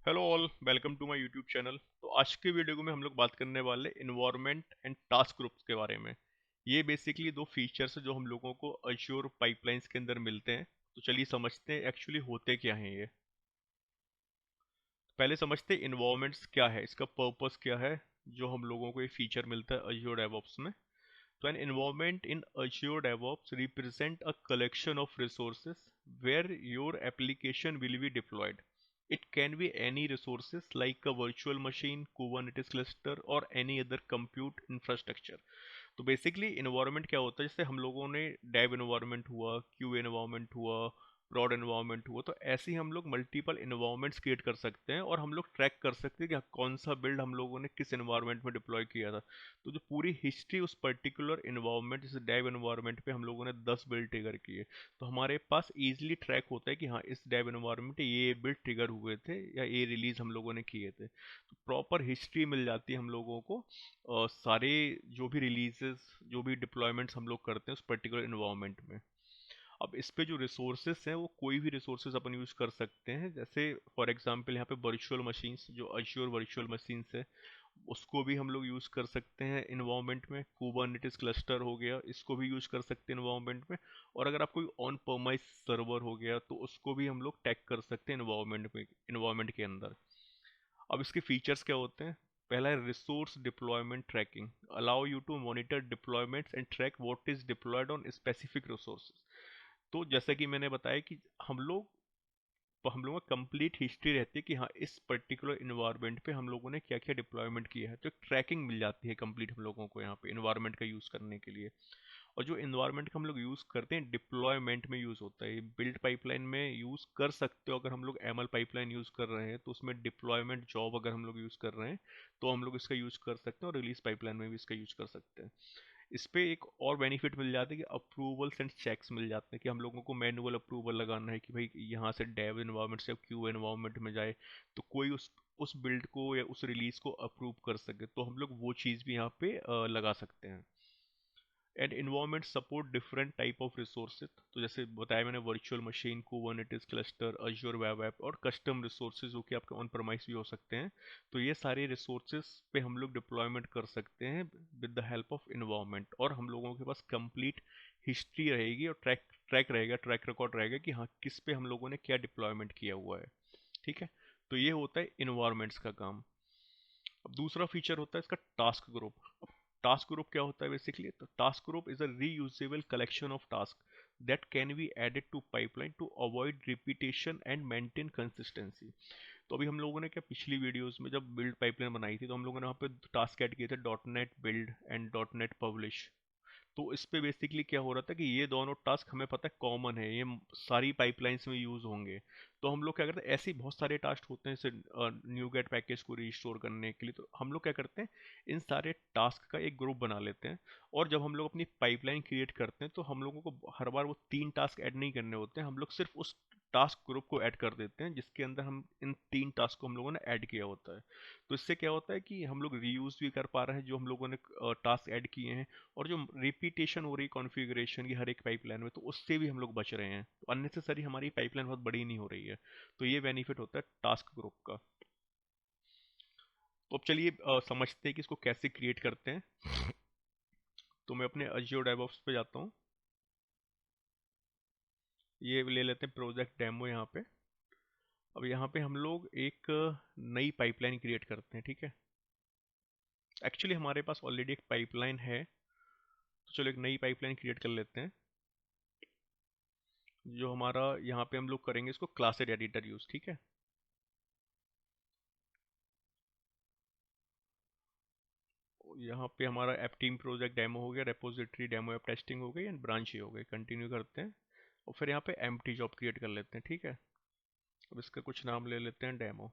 Hello all, welcome to my YouTube channel. तो आज के वीडियो में हम लोग बात करने वाले इन्वायरमेंट एंड टास्क ग्रुप्स के बारे में। ये बेसिकली दो फीचर्स हैं जो हम लोगों को अज्योर पाइपलाइंस के अंदर मिलते हैं। तो चलिए समझते हैं एक्चुअली होते क्या हैं ये। पहले समझते हैं इन्वायरमेंट्स क्या है, इसका पर्पस क्या है, जो हम लोगों को ये फीचर मिलता है अज्योर डेवऑप्स में। तो an environment in Azure DevOps represent a collection of resources where your application will be deployed. It can be any resources like a virtual machine, Kubernetes cluster or any other compute infrastructure. तो basically environment क्या होता है, जैसे हम लोगों ने Dave environment हुआ, Q environment हुआ, प्रॉड इन्वायरमेंट हुआ, तो ऐसे ही हम लोग मल्टीपल इन्वायरमेंट्स क्रिएट कर सकते हैं और हम लोग ट्रैक कर सकते हैं कि हाँ, कौन सा बिल्ड हम लोगों ने किस इन्वायरमेंट में डिप्लॉय किया था। तो जो पूरी हिस्ट्री उस पर्टिकुलर इन्वायरमेंट, जैसे डेव इन्वायरमेंट पे हम लोगों ने 10 बिल्ड ट्रिगर किए, तो हमारे पास इजीली ट्रैक होता है कि हाँ, इस डेव इन्वायरमेंट में ये बिल्ड ट्रिगर हुए थे या ये रिलीज हम लोगों ने किए थे। तो प्रॉपर हिस्ट्री मिल जाती है हम लोगों को। सारे जो भी रिलीजेस, जो भी डिप्लॉयमेंट्स हम लोग करते हैं उस पर्टिकुलर इन्वायरमेंट में। अब इस पे जो रिसोर्सेस हैं वो कोई भी रिसोर्सेज अपन यूज़ कर सकते हैं। जैसे फॉर एग्जांपल यहाँ पे वर्चुअल मशीन्स, जो अज्योर वर्चुअल मशीन्स है, उसको भी हम लोग यूज़ कर सकते हैं इन्वायरमेंट में। कुबरनेटिस क्लस्टर हो गया, इसको भी यूज़ कर सकते हैं इन्वायरमेंट में। और अगर आप कोई ऑन परमाइस सर्वर हो गया तो उसको भी हम लोग टैग कर सकते हैं इन्वायरमेंट में, इन्वायरमेंट के अंदर। अब इसके फीचर्स क्या होते हैं? पहला है resource deployment tracking, allow you to monitor deployments and track what is deployed on specific resources. तो जैसा कि मैंने बताया कि हम लोगों का कंप्लीट हिस्ट्री रहती है कि हाँ, इस पर्टिकुलर इन्वायरमेंट पे हम लोगों ने क्या क्या डिप्लॉयमेंट किया है, तो एक ट्रैकिंग मिल जाती है कंप्लीट हम लोगों को यहाँ पे इन्वायरमेंट का यूज़ करने के लिए। और जो इन्वायरमेंट का हम लोग यूज़ करते हैं डिप्लॉयमेंट में यूज़ होता है, बिल्ड पाइपलाइन में यूज़ कर सकते हो। अगर हम लोग एमएल पाइपलाइन यूज़ कर रहे हैं तो उसमें डिप्लॉयमेंट जॉब अगर हम लोग यूज़ कर रहे हैं तो हम लोग इसका यूज़ कर सकते हैं, और रिलीज पाइपलाइन में भी इसका यूज़ कर सकते हैं। इस पे एक और बेनिफिट मिल जाता है कि अप्रूवल्स एंड चेक्स मिल जाते हैं, कि हम लोगों को मैनुअल अप्रूवल लगाना है कि भाई यहाँ से डेव इन्वायरमेंट से क्यू इन्वायरमेंट में जाए तो कोई उस बिल्ड को या उस रिलीज को अप्रूव कर सके, तो हम लोग वो चीज़ भी यहाँ पे लगा सकते हैं। And environment support different type of resources, तो जैसे बताया मैंने, virtual machine, Kubernetes cluster, Azure web app और कस्टम रिसोर्सेज जो कि आपके ऑन प्रमाइस भी हो सकते हैं। तो ये सारे रिसोर्सेज पे हम लोग डिप्लॉयमेंट कर सकते हैं with the help of environment, और हम लोगों के पास कंप्लीट हिस्ट्री रहेगी और ट्रैक ट्रैक रहेगा, ट्रैक रिकॉर्ड रहेगा कि हाँ, किस पे हम लोगों ने क्या डिप्लॉयमेंट किया हुआ है। ठीक है, तो ये होता है इन्वायरमेंट्स का काम। अब दूसरा फीचर होता है इसका टास्क ग्रुप। टास्क ग्रुप क्या होता है बेसिकली? तो task group is a reusable collection of task that can be added to pipeline to avoid repetition and maintain consistency. तो अभी हम लोगों ने क्या, पिछली वीडियोस में जब बिल्ड पाइपलाइन बनाई थी तो हम लोगों ने वहाँ पे टास्क ऐड किए थे, dot net build and dot net publish. तो इस पे बेसिकली क्या हो रहा था कि ये दोनों टास्क हमें पता है कॉमन है, ये सारी पाइपलाइंस में यूज होंगे। तो हम लोग क्या करते हैं, ऐसे ही बहुत सारे टास्क होते हैं जैसे न्यू गेट पैकेज को रिस्टोर करने के लिए, तो हम लोग क्या करते हैं, इन सारे टास्क का एक ग्रुप बना लेते हैं। और जब हम लोग अपनी पाइपलाइन क्रिएट करते हैं तो हम लोगों को हर बार वो 3 टास्क ऐड नहीं करने होते हैं, हम लोग सिर्फ उस टास्क ग्रुप को ऐड कर देते हैं जिसके अंदर हम इन 3 टास्क को हम लोगों ने ऐड किया होता है। तो इससे क्या होता है कि हम लोग रीयूज भी कर पा रहे हैं जो हम लोगों ने टास्क ऐड किए हैं, और जो रिपीटेशन हो रही कॉन्फ़िगरेशन की हर एक पाइपलाइन में, तो उससे भी हम लोग बच रहे हैं, तो अननेसेसरी हमारी पाइपलाइन बहुत बड़ी नहीं हो रही है। तो ये बेनिफिट होता है टास्क ग्रुप का। तो अब चलिए समझते हैं कि इसको कैसे क्रिएट करते हैं। तो मैं अपने Azure DevOps पे जाता हूँ, ये ले लेते हैं प्रोजेक्ट डेमो यहाँ पे। अब यहाँ पे हम लोग एक नई पाइपलाइन क्रिएट करते हैं, ठीक है। एक्चुअली हमारे पास ऑलरेडी एक पाइपलाइन है, तो चलो एक नई पाइपलाइन क्रिएट कर लेते हैं। जो हमारा यहाँ पे हम लोग करेंगे इसको क्लासेड एडिटर यूज़, ठीक है। यहाँ पे हमारा ऐप टीम प्रोजेक्ट डेमो हो गया, रेपोजिटरी डेमो ऐप टेस्टिंग हो गई एंड ब्रांच ही हो गई। कंटिन्यू करते हैं और फिर यहाँ पे एम्प्टी जॉब क्रिएट कर लेते हैं, ठीक है। अब इसका कुछ नाम ले लेते हैं डेमो।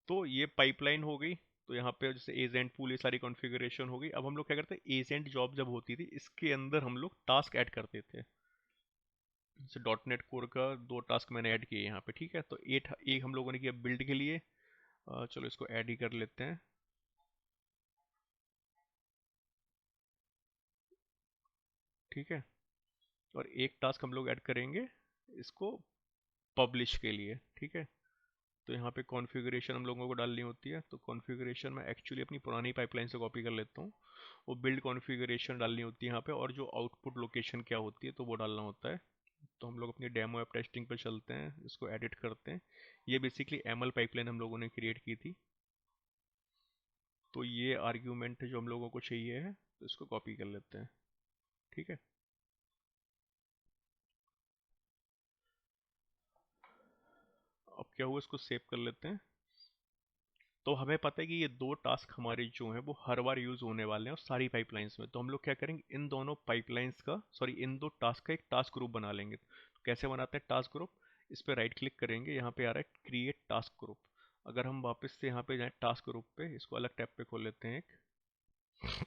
तो ये पाइपलाइन हो गई। तो यहाँ पे जैसे एजेंट पूल, ये सारी कॉन्फ़िगरेशन हो गई। अब हम लोग क्या करते हैं, एजेंट जॉब जब होती थी इसके अंदर हम लोग टास्क ऐड करते थे। जैसे डॉट नेट कोर का 2 टास्क मैंने ऐड किए यहाँ पे, ठीक है। तो एक हम लोगों ने किया बिल्ड के लिए। चलो इसको ऐड ही कर लेते हैं, ठीक है। और एक टास्क हम लोग ऐड करेंगे इसको पब्लिश के लिए, ठीक है। तो यहाँ पे कॉन्फ़िगरेशन हम लोगों को डालनी होती है, तो कॉन्फ़िगरेशन मैं एक्चुअली अपनी पुरानी पाइपलाइन से कॉपी कर लेता हूँ। वो बिल्ड कॉन्फ़िगरेशन डालनी होती है यहाँ पे, और जो आउटपुट लोकेशन क्या होती है तो वो डालना होता है। तो हम लोग अपनी डेमो ऐप टेस्टिंग पे चलते हैं, इसको एडिट करते हैं। ये बेसिकली एमएल पाइपलाइन हम लोगों ने क्रिएट की थी। तो ये आर्ग्यूमेंट जो हम लोगों को चाहिए है, तो इसको कॉपी कर लेते हैं, ठीक है। अब क्या हुआ, इसको सेव कर लेते हैं। तो हमें पता है कि ये दो टास्क हमारे जो हैं वो हर बार यूज़ होने वाले हैं और सारी पाइपलाइंस में। तो हम लोग क्या करेंगे, इन दोनों पाइपलाइंस का, सॉरी इन दो टास्क का एक टास्क ग्रुप बना लेंगे। तो कैसे बनाते हैं टास्क ग्रुप, इस पर राइट क्लिक करेंगे, यहाँ पे आ रहा है क्रिएट टास्क ग्रुप। अगर हम वापस से यहाँ पे जाएँ टास्क ग्रुप पे, इसको अलग टैब पे खोल लेते हैं एक।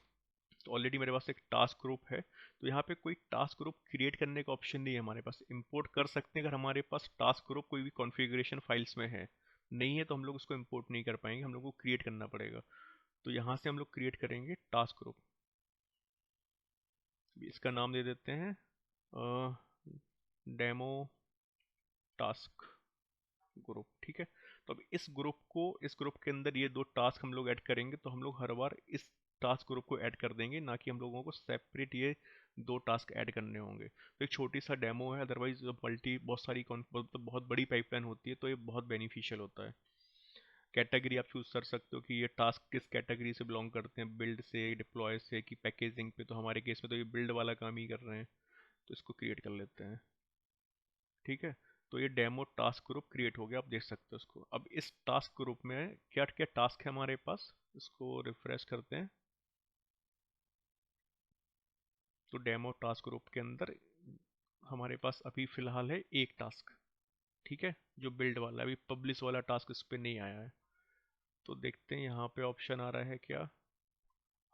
तो ऑलरेडी मेरे पास एक टास्क ग्रुप है। तो यहाँ पे कोई टास्क ग्रुप क्रिएट करने का ऑप्शन नहीं है हमारे पास। इंपोर्ट कर सकते हैं अगर हमारे पास टास्क ग्रुप कोई भी कॉन्फ़िगरेशन फाइल्स में है, नहीं है तो हम लोग उसको इंपोर्ट नहीं कर पाएंगे, हम लोग को क्रिएट करना पड़ेगा। तो यहाँ से हम लोग क्रिएट करेंगे टास्क ग्रुप। इसका नाम दे देते हैं डेमो टास्क ग्रुप, ठीक है। तो अब इस ग्रुप के अंदर ये दो टास्क हम लोग ऐड करेंगे, तो हम लोग हर बार इस टास्क ग्रुप को ऐड कर देंगे, ना कि हम लोगों को सेपरेट ये दो टास्क ऐड करने होंगे। तो एक छोटी सा डेमो है, अदरवाइज मल्टी बहुत सारी बहुत बड़ी पाइपलाइन होती है तो ये बहुत बेनिफिशियल होता है। कैटेगरी आप चूज कर सकते हो कि ये टास्क किस कैटेगरी से बिलोंग करते हैं, बिल्ड से, डिप्लॉय से, कि पैकेजिंग पे। तो हमारे केस में तो ये बिल्ड वाला काम ही कर रहे हैं, तो इसको क्रिएट कर लेते हैं, ठीक है। तो ये डेमो टास्क ग्रुप क्रिएट हो गया, आप देख सकते हो इसको। अब इस टास्क ग्रुप में क्या क्या टास्क है हमारे पास, इसको रिफ्रेश करते हैं। तो डेमो टास्क ग्रुप के अंदर हमारे पास अभी फिलहाल है एक टास्क, ठीक है, जो बिल्ड वाला है। अभी पब्लिश वाला टास्क इस पे नहीं आया है। तो देखते हैं यहाँ पे ऑप्शन आ रहा है क्या।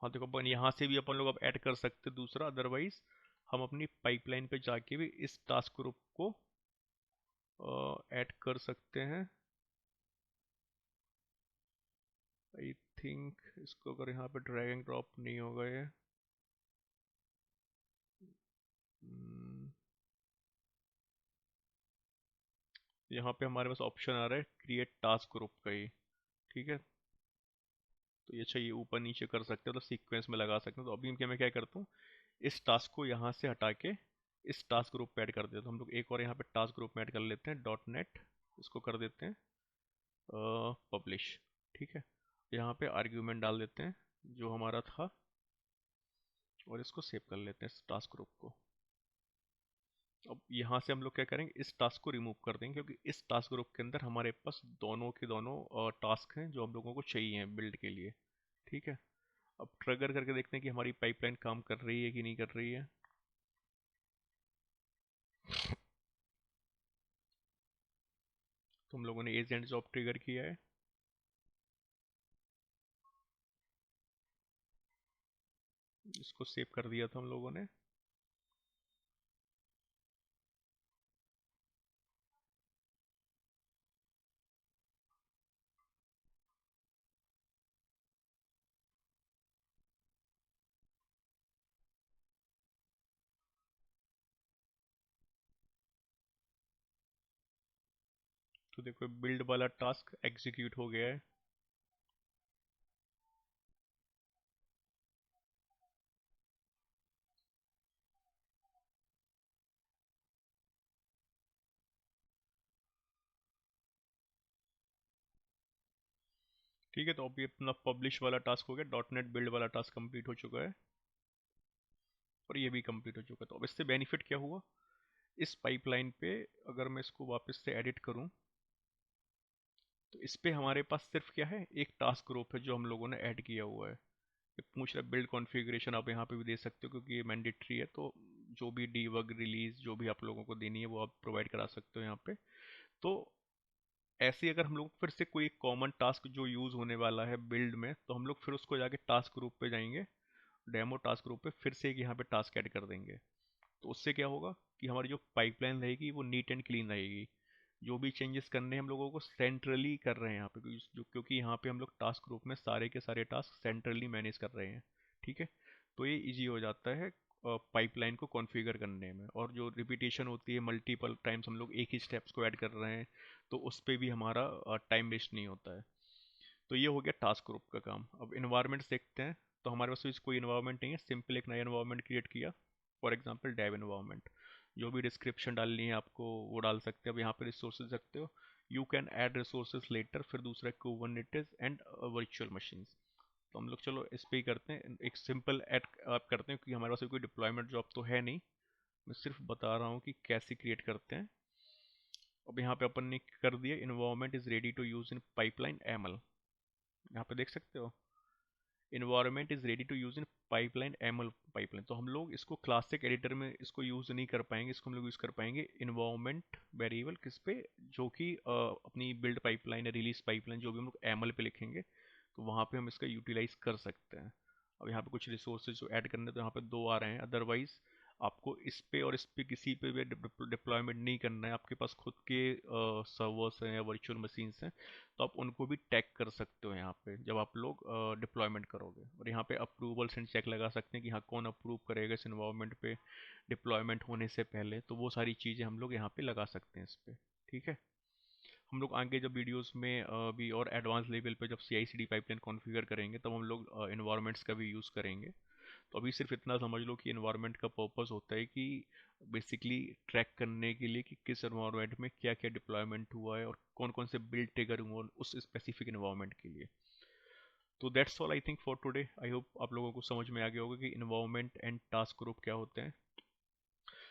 हाँ देखो, अपन यहाँ से भी अपन लोग अब ऐड कर सकते हैं दूसरा, अदरवाइज हम अपनी पाइपलाइन पे जाके भी इस टास्क ग्रुप को ऐड कर सकते हैं। आई थिंक इसको अगर यहाँ पे ड्रैग एंड ड्रॉप नहीं होगा ये। हम्म, यहाँ पे हमारे पास ऑप्शन आ रहा है क्रिएट टास्क ग्रुप का ही, ठीक है। तो ये चाहिए ऊपर नीचे कर सकते हो, तो सीक्वेंस में लगा सकते हो। तो अभी मैं क्या करता हूँ, इस टास्क को यहाँ से हटा के इस टास्क ग्रुप पे ऐड कर देते हैं। तो हम लोग एक और यहाँ पे टास्क ग्रुप में ऐड कर लेते हैं, डॉट नेट। इसको कर देते हैं पब्लिश, ठीक है। यहाँ पे आर्ग्यूमेंट डाल देते हैं जो हमारा था, और इसको सेव कर लेते हैं इस टास्क ग्रुप को। अब यहाँ से हम लोग क्या करेंगे, इस टास्क को रिमूव कर देंगे, क्योंकि इस टास्क ग्रुप के अंदर हमारे पास दोनों के दोनों टास्क हैं जो हम लोगों को चाहिए बिल्ड के लिए, ठीक है। अब ट्रिगर करके देखते हैं कि हमारी पाइपलाइन काम कर रही है कि नहीं कर रही है। तो हम लोगों ने एज एंड जॉब ट्रिगर किया है। इसको सेव कर दिया था हम लोगों ने। तो देखो बिल्ड वाला टास्क एग्जीक्यूट हो गया है। ठीक है, तो अभी अपना पब्लिश वाला टास्क हो गया, डॉट नेट बिल्ड वाला टास्क कंप्लीट हो चुका है, और ये भी कंप्लीट हो चुका है। तो अब इससे बेनिफिट क्या हुआ, इस पाइपलाइन पे अगर मैं इसको वापस से एडिट करूं, तो इस पे हमारे पास सिर्फ क्या है, एक टास्क ग्रुप है जो हम लोगों ने ऐड किया हुआ है। ये पूछ रहा है बिल्ड कॉन्फ़िगरेशन, आप यहाँ पे भी दे सकते हो क्योंकि ये मैंडेटरी है। तो जो भी डीबग रिलीज जो भी आप लोगों को देनी है वो आप प्रोवाइड करा सकते हो यहाँ पे। तो ऐसे ही अगर हम लोग फिर से कोई कॉमन टास्क जो यूज़ होने वाला है बिल्ड में, तो हम लोग फिर उसको जाके टास्क ग्रुप पे जाएंगे, डेमो टास्क ग्रुप पे फिर से एक यहाँ पे टास्क ऐड कर देंगे। तो उससे क्या होगा कि हमारी जो पाइपलाइन रहेगी वो नीट एंड क्लीन रहेगी। जो भी चेंजेस करने हैं हम लोगों को सेंट्रली कर रहे हैं यहाँ पे, क्योंकि यहाँ पे हम लोग टास्क ग्रुप में सारे के सारे टास्क सेंट्रली मैनेज कर रहे हैं, ठीक है। तो ये इजी हो जाता है पाइपलाइन को कॉन्फ़िगर करने में, और जो रिपीटेशन होती है मल्टीपल टाइम्स हम लोग एक ही स्टेप्स को ऐड कर रहे हैं, तो उस पर भी हमारा टाइम वेस्ट नहीं होता है। तो ये हो गया टास्क ग्रुप का काम। अब इन्वायरमेंट्स देखते हैं। तो हमारे पास भी कोई इन्वायरमेंट नहीं है, सिंपल एक नया इन्वायरमेंट क्रिएट किया, फॉर एग्जांपल डेव इन्वायरमेंट। जो भी डिस्क्रिप्शन डालनी है आपको वो डाल सकते हो। अब यहाँ पे रिसोर्सेज रखते हो, you can add resources later, फिर दूसरा कुबरनेटिस एंड वर्चुअल मशीन्स। तो हम लोग चलो इस पे ही करते हैं, एक सिंपल ऐड आप करते हैं, क्योंकि हमारे पास कोई डिप्लॉयमेंट जॉब तो है नहीं, मैं सिर्फ बता रहा हूँ कि कैसे क्रिएट करते हैं। अब यहाँ पे अपन ने कर दिया environment is ready to use in pipeline ML. यहाँ पे देख सकते हो, environment is ready to use in pipeline ML pipeline. तो हम लोग इसको क्लासिक एडिटर में इसको यूज नहीं कर पाएंगे, इसको हम लोग यूज कर पाएंगे इन्वायरमेंट वेरिएबल किस पे, जो कि अपनी बिल्ड पाइपलाइन या रिलीज पाइपलाइन जो भी हम लोग एमएल पे लिखेंगे, तो वहाँ पे हम इसका यूटिलाइज कर सकते हैं। अब यहाँ पे कुछ रिसोर्सेज जो ऐड करने, तो यहाँ पे दो आ रहे हैं, अदरवाइज आपको इस पे और इस पे किसी पे भी डिप्लॉयमेंट नहीं करना है, आपके पास खुद के सर्वर्स हैं या वर्चुअल मशीन्स हैं, तो आप उनको भी टैग कर सकते हो यहाँ पे जब आप लोग डिप्लॉयमेंट करोगे। और यहाँ पे अप्रूवल्स एंड चेक लगा सकते हैं कि हाँ कौन अप्रूव करेगा इस इन्वायरमेंट पे डिप्लॉयमेंट होने से पहले, तो वो सारी चीज़ें हम लोग यहाँ पे लगा सकते हैं इस पे। ठीक है, हम लोग आगे जब वीडियोस में भी और एडवांस लेवल पे जब CI/CD पाइपलाइन कॉन्फ़िगर करेंगे, तब हम लोग इन्वायरमेंट्स का भी यूज़ करेंगे। तो अभी सिर्फ इतना समझ लो कि इन्वायरमेंट का पर्पस होता है कि बेसिकली ट्रैक करने के लिए कि किस इन्वायरमेंट में क्या क्या डिप्लॉयमेंट हुआ है और कौन कौन से बिल्ड ट्रिगर हुआ उस स्पेसिफिक इन्वायरमेंट के लिए। तो that's all I think for today. I hope आप लोगों को समझ में आ गया होगा कि इन्वायरमेंट एंड टास्क ग्रुप क्या होते हैं।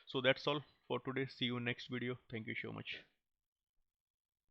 So that's all for today, see you next video, thank you so much.